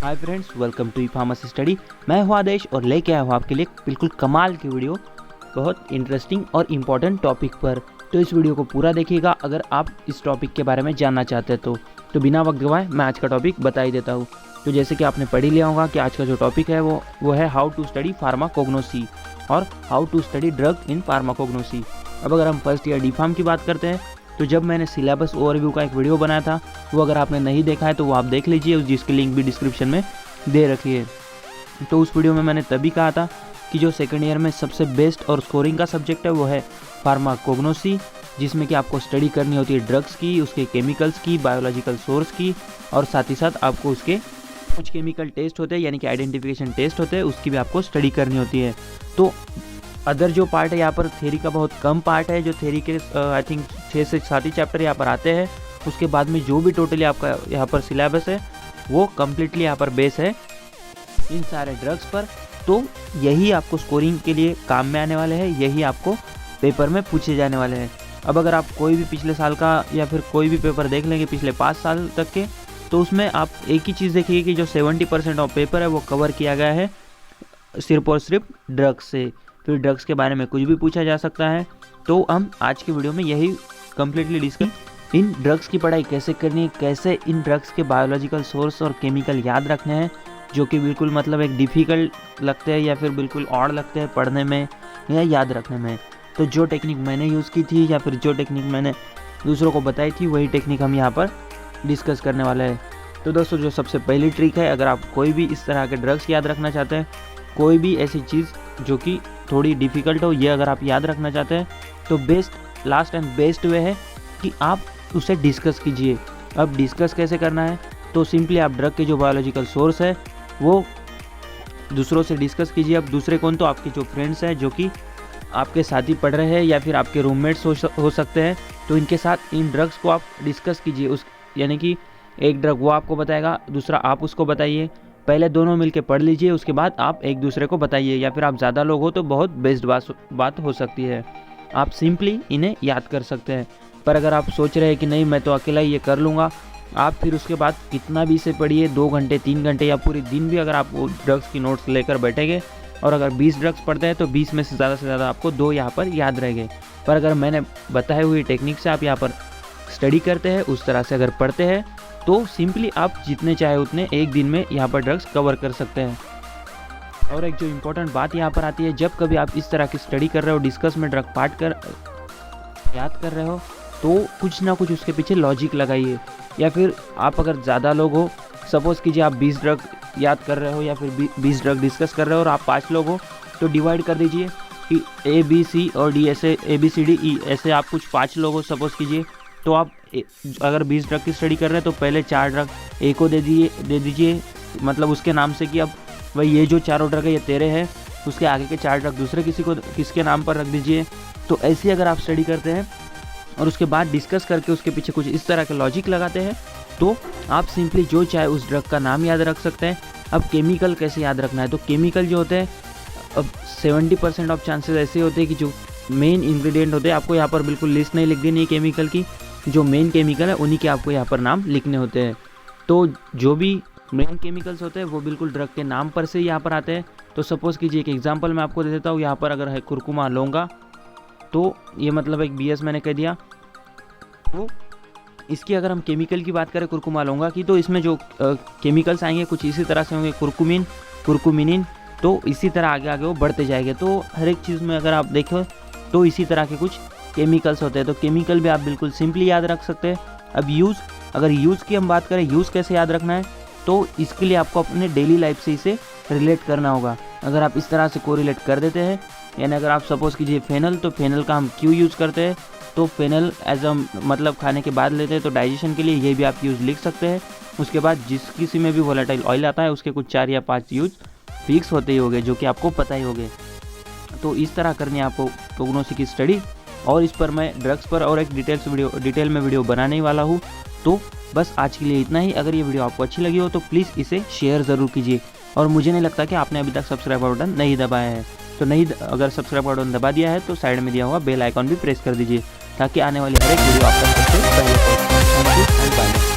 Hi friends, welcome to pharmacy study. मैं हूं आदेश और लेके आया हूं आपके लिए बिल्कुल कमाल की वीडियो, बहुत इंटरेस्टिंग और इम्पोर्टेंट टॉपिक पर। तो इस वीडियो को पूरा देखिएगा अगर आप इस टॉपिक के बारे में जानना चाहते हैं तो बिना वक्त गवाए मैं आज का टॉपिक बता ही देता हूँ। तो जैसे कि आपने पढ़ ही लिया होगा कि आज का जो टॉपिक है वो है हाउ टू स्टडी फार्माकोग्नोसी और how to study drug in pharmacognosy. अब अगर हम फर्स्ट ईयर डी फार्म की बात करते हैं तो जब मैंने सिलेबस ओवरव्यू का एक वीडियो बनाया था, वो अगर आपने नहीं देखा है तो वो आप देख लीजिए, जिसकी लिंक भी डिस्क्रिप्शन में दे रखी है। तो उस वीडियो में मैंने तभी कहा था कि जो सेकंड ईयर में सबसे बेस्ट और स्कोरिंग का सब्जेक्ट है वो है फार्माकोग्नोसी, जिसमें कि आपको स्टडी करनी होती है ड्रग्स की, उसके केमिकल्स की, बायोलॉजिकल सोर्स की, और साथ ही साथ आपको उसके कुछ केमिकल टेस्ट होते हैं यानी कि आइडेंटिफिकेशन टेस्ट होते हैं, उसकी भी आपको स्टडी करनी होती है। तो अदर जो पार्ट है यहाँ पर थ्योरी का बहुत कम पार्ट है, जो थ्योरी के आई थिंक 6 से 7 ही चैप्टर यहाँ पर आते हैं। उसके बाद में जो भी टोटली आपका यहाँ पर सिलेबस है वो कम्प्लीटली यहाँ पर बेस है इन सारे ड्रग्स पर। तो यही आपको स्कोरिंग के लिए काम में आने वाले हैं, यही आपको पेपर में पूछे जाने वाले हैं। अब अगर आप कोई भी पिछले साल का या फिर कोई भी पेपर देख लेंगे पिछले 5 साल तक के, तो उसमें आप एक ही चीज़ देखिए कि जो 70% ऑफ पेपर है वो कवर किया गया है सिर्फ और सिर्फ ड्रग्स से। फिर ड्रग्स के बारे में कुछ भी पूछा जा सकता है। तो हम आज की वीडियो में यही कम्प्लीटली डिस्कस इन ड्रग्स की पढ़ाई कैसे करनी है, कैसे इन ड्रग्स के बायोलॉजिकल सोर्स और केमिकल याद रखने हैं, जो कि बिल्कुल मतलब एक डिफ़िकल्ट लगते हैं या फिर बिल्कुल ऑड लगते हैं पढ़ने में या याद रखने में। तो जो टेक्निक मैंने यूज़ की थी या फिर जो टेक्निक मैंने दूसरों को बताई थी वही टेक्निक हम यहाँ पर डिस्कस करने वाले हैं। तो दोस्तों, जो सबसे पहली ट्रिक है, अगर आप कोई भी इस तरह के ड्रग्स याद रखना चाहते हैं, कोई भी ऐसी चीज़ जो कि थोड़ी डिफ़िकल्ट हो, ये अगर आप याद रखना चाहते हैं तो लास्ट एंड बेस्ट वे है कि आप उसे डिस्कस कीजिए। अब डिस्कस कैसे करना है, तो सिंपली आप ड्रग के जो बायोलॉजिकल सोर्स है वो दूसरों से डिस्कस कीजिए। अब दूसरे कौन, तो आपके जो फ्रेंड्स हैं जो कि आपके साथ ही पढ़ रहे हैं या फिर आपके रूममेट्स हो सकते हैं, तो इनके साथ इन ड्रग्स को आप डिस्कस कीजिए। यानी कि एक ड्रग वो आपको बताएगा, दूसरा आप उसको बताइए। पहले दोनों मिलके पढ़ लीजिए, उसके बाद आप एक दूसरे को बताइए, या फिर आप ज़्यादा लोग हो तो बहुत बेस्ट बात हो सकती है, आप सिंपली इन्हें याद कर सकते हैं। पर अगर आप सोच रहे हैं कि नहीं मैं तो अकेला ही ये कर लूँगा, आप फिर उसके बाद कितना भी इसे पढ़िए, 2 घंटे 3 घंटे या पूरे दिन भी अगर आप वो ड्रग्स की नोट्स लेकर बैठेंगे और अगर 20 ड्रग्स पढ़ते हैं तो 20 में से ज़्यादा आपको 2 यहाँ पर याद रहेंगे। पर अगर मैंने बताई हुई टेक्निक से आप यहाँ पर स्टडी करते हैं, उस तरह से अगर पढ़ते हैं, तो सिंपली आप जितने चाहे उतने एक दिन में यहाँ पर ड्रग्स कवर कर सकते हैं। और एक जो इम्पोर्टेंट बात यहाँ पर आती है, जब कभी आप इस तरह की स्टडी कर रहे हो, डिस्कस में ड्रग पार्ट कर याद कर रहे हो, तो कुछ ना कुछ उसके पीछे लॉजिक लगाइए। या फिर आप अगर ज़्यादा लोग हो, सपोज़ कीजिए आप 20 ड्रग याद कर रहे हो या फिर 20 ड्रग डिस्कस कर रहे हो और आप 5 लोग हो, तो डिवाइड कर दीजिए कि A B C और D ऐसे ABCDE ऐसे आप कुछ 5 लोग हो सपोज़ कीजिए। तो आप अगर 20 ड्रग की स्टडी कर रहे हैं तो पहले 4 ड्रग ए को दे दीजिए, मतलब उसके नाम से कि अब भाई ये जो चारों ड्रग है ये तेरे हैं, उसके आगे के 4 ड्रग दूसरे किसके नाम पर रख दीजिए। तो ऐसे अगर आप स्टडी करते हैं और उसके बाद डिस्कस करके उसके पीछे कुछ इस तरह के लॉजिक लगाते हैं, तो आप सिंपली जो चाहे उस ड्रग का नाम याद रख सकते हैं। अब केमिकल कैसे याद रखना है, तो केमिकल जो होते हैं, अब 70% ऑफ चांसेस ऐसे होते हैं कि जो मेन इंग्रेडिएंट होते हैं, आपको यहाँ पर बिल्कुल लिस्ट नहीं लिख देनी है केमिकल की, जो मेन केमिकल है उन्हीं के आपको यहाँ पर नाम लिखने होते हैं। तो जो भी मेन केमिकल्स होते हैं वो बिल्कुल ड्रग के नाम पर से यहाँ पर आते हैं। तो सपोज़ कीजिए एक एग्जांपल मैं आपको दे देता हूँ, यहाँ पर अगर है कुरकुमा लौंगा, तो ये मतलब एक BS मैंने कह दिया। तो इसकी अगर हम केमिकल की बात करें कुरकुमा लौंगा की, तो इसमें जो केमिकल्स आएंगे कुछ इसी तरह से होंगे, कुरकुमिन, कुरकुमिनिन, तो इसी तरह आगे वो बढ़ते जाएंगे। तो हर एक चीज़ में अगर आप देखो तो इसी तरह के कुछ केमिकल्स होते हैं। तो केमिकल भी आप बिल्कुल सिंपली याद रख सकते हैं। अब अगर यूज़ की हम बात करें, यूज़ कैसे याद रखना है, तो इसके लिए आपको अपने डेली लाइफ से इसे रिलेट करना होगा। अगर आप इस तरह से कोरिलेट कर देते हैं, यानी अगर आप सपोज़ कीजिए फेनल, तो फेनल का हम क्यों यूज़ करते हैं, तो फेनल एज अ मतलब खाने के बाद लेते हैं, तो डाइजेशन के लिए ये भी आप यूज़ लिख सकते हैं। उसके बाद जिस किसी में भी वोलेटाइल ऑयल आता है उसके कुछ 4 या 5 यूज़ फिक्स होते ही होंगे, जो कि आपको पता ही होंगे। तो इस तरह करनी है आपको कोग्नोसी की स्टडी, और इस पर मैं ड्रग्स पर और एक डिटेल में वीडियो बनाने ही वाला हूँ। तो बस आज के लिए इतना ही। अगर ये वीडियो आपको अच्छी लगी हो तो प्लीज़ इसे शेयर ज़रूर कीजिए, और मुझे नहीं लगता कि आपने अभी तक सब्सक्राइब बटन नहीं दबाया है, तो अगर सब्सक्राइब बटन दबा दिया है तो साइड में दिया हुआ बेल आइकॉन भी प्रेस कर दीजिए, ताकि आने वाली हर एक वीडियो आपका सबसे पहले पहुंचे।